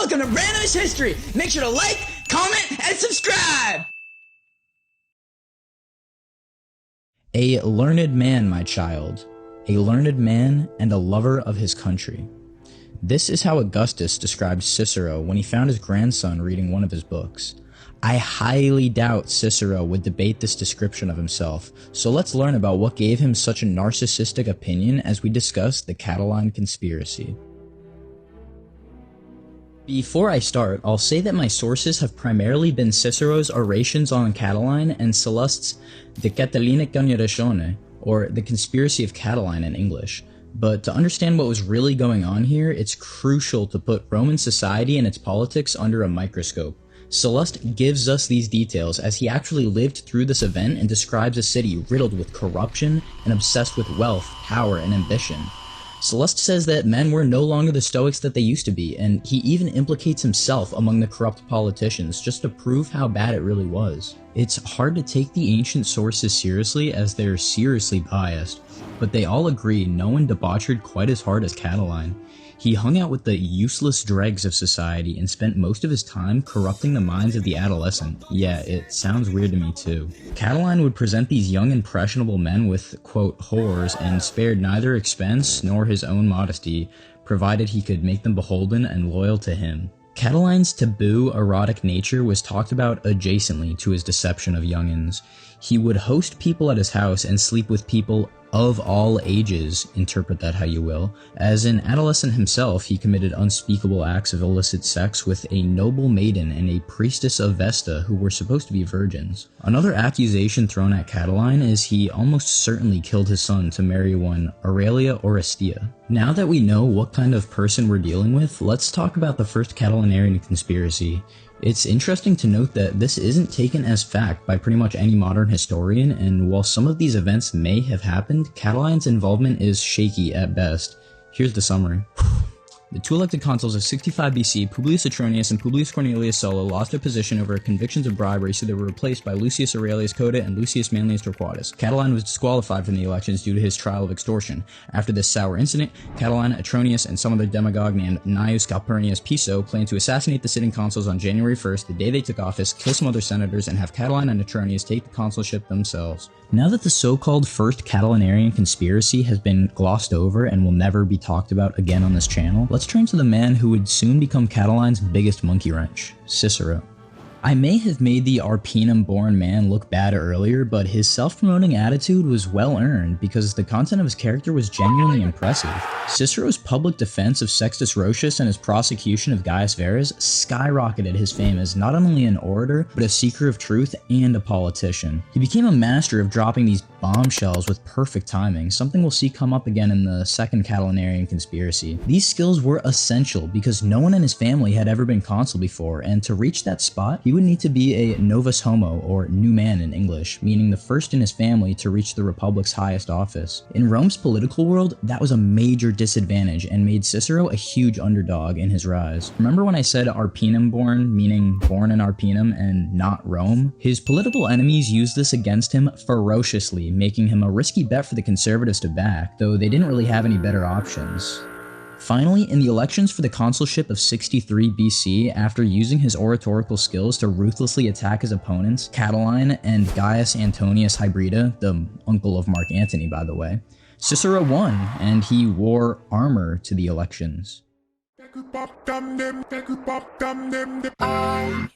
welcome to Randomist History. Make sure to like, comment, and subscribe. A learned man, my child, a learned man and a lover of his country. This is how Augustus described Cicero when he found his grandson reading one of his books. I highly doubt Cicero would debate this description of himself, so let's learn about what gave him such a narcissistic opinion as we discuss the Catiline conspiracy. Before I start, I'll say that my sources have primarily been Cicero's orations on Catiline and Sallust's De Catiline Conspiratione, or The Conspiracy of Catiline in English. But to understand what was really going on here, it's crucial to put Roman society and its politics under a microscope. Sallust gives us these details as he actually lived through this event and describes a city riddled with corruption and obsessed with wealth, power, and ambition. Sallust says that men were no longer the Stoics that they used to be, and he even implicates himself among the corrupt politicians just to prove how bad it really was. It's hard to take the ancient sources seriously as they're seriously biased, but they all agree no one debauchered quite as hard as Catiline. He hung out with the useless dregs of society and spent most of his time corrupting the minds of the adolescent. Yeah, it sounds weird to me too. Catiline would present these young impressionable men with, quote, whores, and spared neither expense nor his own modesty, provided he could make them beholden and loyal to him. Catiline's taboo, erotic nature was talked about adjacently to his deception of youngins. He would host people at his house and sleep with people of all ages, interpret that how you will. As an adolescent himself, he committed unspeakable acts of illicit sex with a noble maiden and a priestess of Vesta who were supposed to be virgins. Another accusation thrown at Catiline is he almost certainly killed his son to marry one Aurelia Orestia. Now that we know what kind of person we're dealing with, let's talk about the first Catilinarian conspiracy. It's interesting to note that this isn't taken as fact by pretty much any modern historian, and while some of these events may have happened, Catiline's involvement is shaky at best. Here's the summary. The two elected consuls of 65 BC, Publius Atronius and Publius Cornelius Sulla, lost their position over convictions of bribery, so they were replaced by Lucius Aurelius Cotta and Lucius Manlius Torquatus. Catiline was disqualified from the elections due to his trial of extortion. After this sour incident, Catiline, Atronius, and some other demagogue named Gnaeus Calpurnius Piso planned to assassinate the sitting consuls on January 1st, the day they took office, kill some other senators, and have Catiline and Atronius take the consulship themselves. Now that the so-called first Catilinarian conspiracy has been glossed over and will never be talked about again on this channel, let's turn to the man who would soon become Catiline's biggest monkey wrench, Cicero. I may have made the Arpinum-born man look bad earlier, but his self-promoting attitude was well-earned because the content of his character was genuinely impressive. Cicero's public defense of Sextus Roscius and his prosecution of Gaius Verus skyrocketed his fame as not only an orator, but a seeker of truth and a politician. He became a master of dropping these bombshells with perfect timing, something we'll see come up again in the second Catilinarian conspiracy. These skills were essential because no one in his family had ever been consul before, and to reach that spot, he would need to be a novus homo, or new man in English, meaning the first in his family to reach the Republic's highest office. In Rome's political world, that was a major disadvantage and made Cicero a huge underdog in his rise. Remember when I said Arpinum born, meaning born in Arpinum and not Rome? His political enemies used this against him ferociously, making him a risky bet for the conservatives to back, though they didn't really have any better options. Finally, in the elections for the consulship of 63 BC, after using his oratorical skills to ruthlessly attack his opponents, Catiline and Gaius Antonius Hybrida, the uncle of Mark Antony by the way, Cicero won, and he wore armor to the elections. I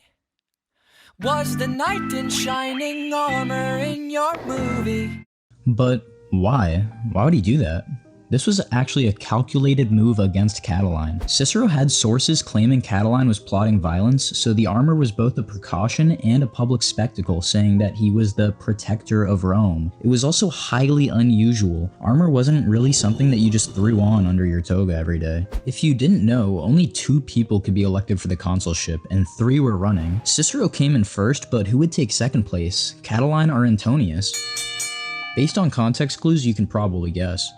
was the knight in shining armor in your movie. But why? Why would he do that? This was actually a calculated move against Catiline. Cicero had sources claiming Catiline was plotting violence, so the armor was both a precaution and a public spectacle, saying that he was the protector of Rome. It was also highly unusual. Armor wasn't really something that you just threw on under your toga every day. If you didn't know, only 2 people could be elected for the consulship, and 3 were running. Cicero came in first, but who would take second place, Catiline or Antonius? Based on context clues, you can probably guess.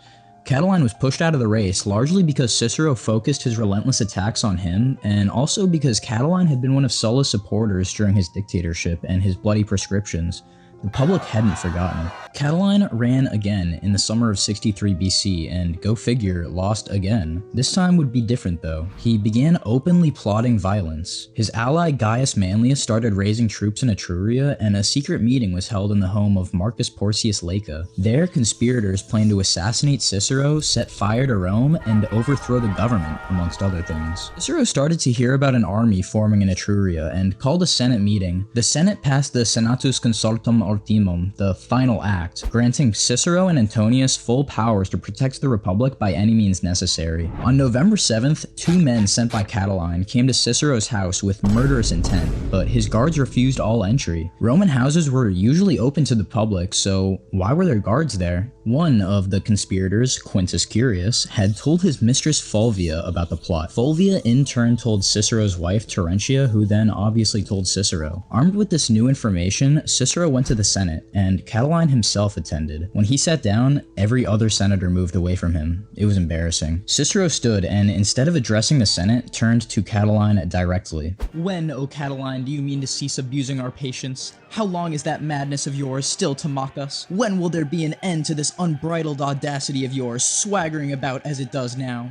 Catiline was pushed out of the race largely because Cicero focused his relentless attacks on him, and also because Catiline had been one of Sulla's supporters during his dictatorship and his bloody proscriptions. The public hadn't forgotten. Catiline ran again in the summer of 63 BC and, go figure, lost again. This time would be different though. He began openly plotting violence. His ally Gaius Manlius started raising troops in Etruria, and a secret meeting was held in the home of Marcus Porcius Laeca. There, conspirators planned to assassinate Cicero, set fire to Rome, and overthrow the government, amongst other things. Cicero started to hear about an army forming in Etruria and called a Senate meeting. The Senate passed the Senatus Consultum Ultimum, the final act, granting Cicero and Antonius full powers to protect the Republic by any means necessary. On November 7th, two men sent by Catiline came to Cicero's house with murderous intent, but his guards refused all entry. Roman houses were usually open to the public, so why were there guards there? One of the conspirators, Quintus Curius, had told his mistress Fulvia about the plot. Fulvia in turn told Cicero's wife Terentia, who then obviously told Cicero. Armed with this new information, Cicero went to the Senate, and Catiline himself attended. When he sat down, every other senator moved away from him. It was embarrassing. Cicero stood and, instead of addressing the Senate, turned to Catiline directly. When, O Catiline, do you mean to cease abusing our patience? How long is that madness of yours still to mock us? When will there be an end to this unbridled audacity of yours, swaggering about as it does now?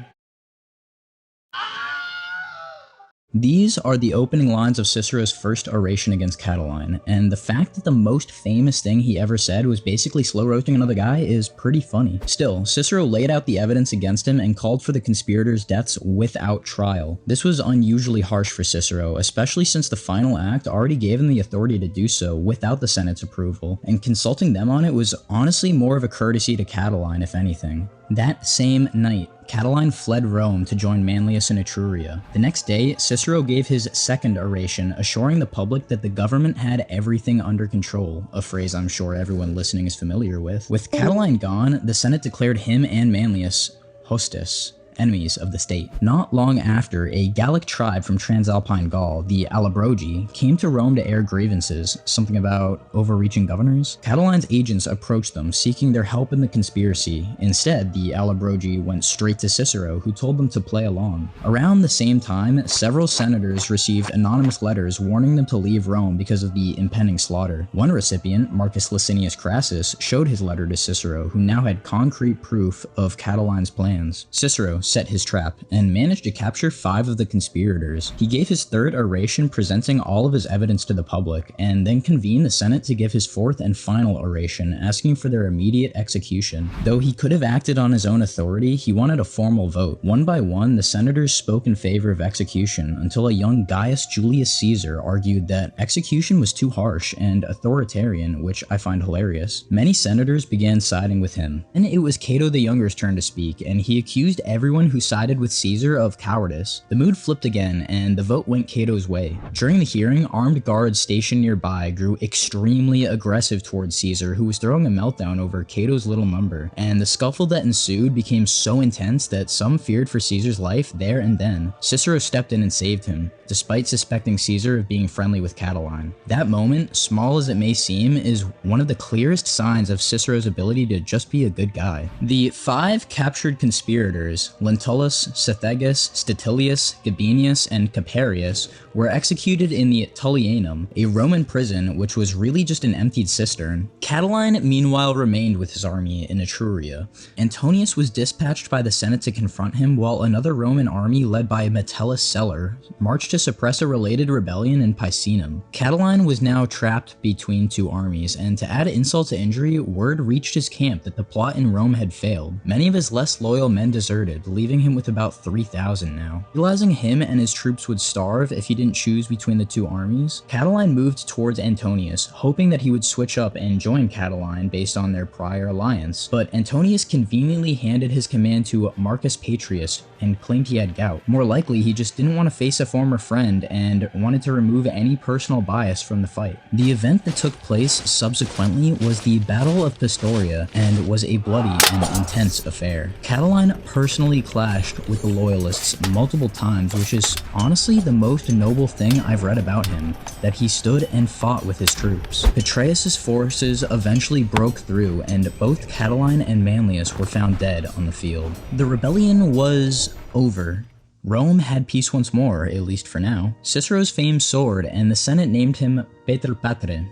These are the opening lines of Cicero's first oration against Catiline, and the fact that the most famous thing he ever said was basically slow roasting another guy is pretty funny. Still, Cicero laid out the evidence against him and called for the conspirators' deaths without trial. This was unusually harsh for Cicero, especially since the final act already gave him the authority to do so without the Senate's approval, and consulting them on it was honestly more of a courtesy to Catiline, if anything. That same night, Catiline fled Rome to join Manlius in Etruria. The next day, Cicero gave his second oration, assuring the public that the government had everything under control, a phrase I'm sure everyone listening is familiar with. With Catiline gone, the Senate declared him and Manlius hostis, enemies of the state. Not long after, a Gallic tribe from Transalpine Gaul, the Allobrogi, came to Rome to air grievances, something about overreaching governors. Catiline's agents approached them, seeking their help in the conspiracy. Instead, the Allobrogi went straight to Cicero, who told them to play along. Around the same time, several senators received anonymous letters warning them to leave Rome because of the impending slaughter. One recipient, Marcus Licinius Crassus, showed his letter to Cicero, who now had concrete proof of Catiline's plans. Cicero set his trap and managed to capture 5 of the conspirators. He gave his third oration presenting all of his evidence to the public, and then convened the Senate to give his fourth and final oration, asking for their immediate execution. Though he could have acted on his own authority, he wanted a formal vote. One by one, the senators spoke in favor of execution, until a young Gaius Julius Caesar argued that execution was too harsh and authoritarian, which I find hilarious. Many senators began siding with him. And it was Cato the Younger's turn to speak, and he accused everyone who sided with Caesar of cowardice. The mood flipped again, and the vote went Cato's way. During the hearing, armed guards stationed nearby grew extremely aggressive towards Caesar, who was throwing a meltdown over Cato's little number, and the scuffle that ensued became so intense that some feared for Caesar's life there and then. Cicero stepped in and saved him, despite suspecting Caesar of being friendly with Catiline. That moment, small as it may seem, is one of the clearest signs of Cicero's ability to just be a good guy. The 5 captured conspirators, Lentulus, Cethegus, Statilius, Gabinius, and Caperius, were executed in the Tullianum, a Roman prison which was really just an emptied cistern. Catiline meanwhile remained with his army in Etruria. Antonius was dispatched by the Senate to confront him, while another Roman army led by Metellus Celer marched to suppress a related rebellion in Picenum. Catiline was now trapped between 2 armies, and to add insult to injury, word reached his camp that the plot in Rome had failed. Many of his less loyal men deserted, leaving him with about 3,000 now. Realizing him and his troops would starve if he didn't choose between the 2 armies, Catiline moved towards Antonius, hoping that he would switch up and join Catiline based on their prior alliance. But Antonius conveniently handed his command to Marcus Patrius and claimed he had gout. More likely, he just didn't want to face a former friend and wanted to remove any personal bias from the fight. The event that took place subsequently was the Battle of Pistoria, and was a bloody and intense affair. Catiline personally clashed with the loyalists multiple times, which is honestly the most noble thing I've read about him, that he stood and fought with his troops. Petreius's forces eventually broke through, and both Catiline and Manlius were found dead on the field. The rebellion was over. Rome had peace once more, at least for now. Cicero's fame soared, and the Senate named him Pater Patre,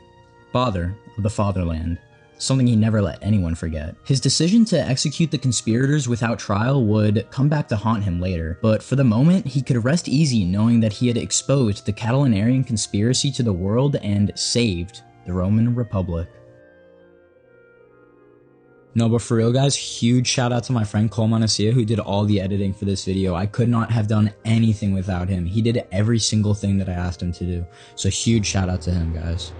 father of the fatherland, something he never let anyone forget. His decision to execute the conspirators without trial would come back to haunt him later, but for the moment, he could rest easy knowing that he had exposed the Catalan-Aryan conspiracy to the world and saved the Roman Republic. No, but for real guys, huge shout out to my friend Cole Monacia who did all the editing for this video. I could not have done anything without him. He did every single thing that I asked him to do. So huge shout out to him, guys.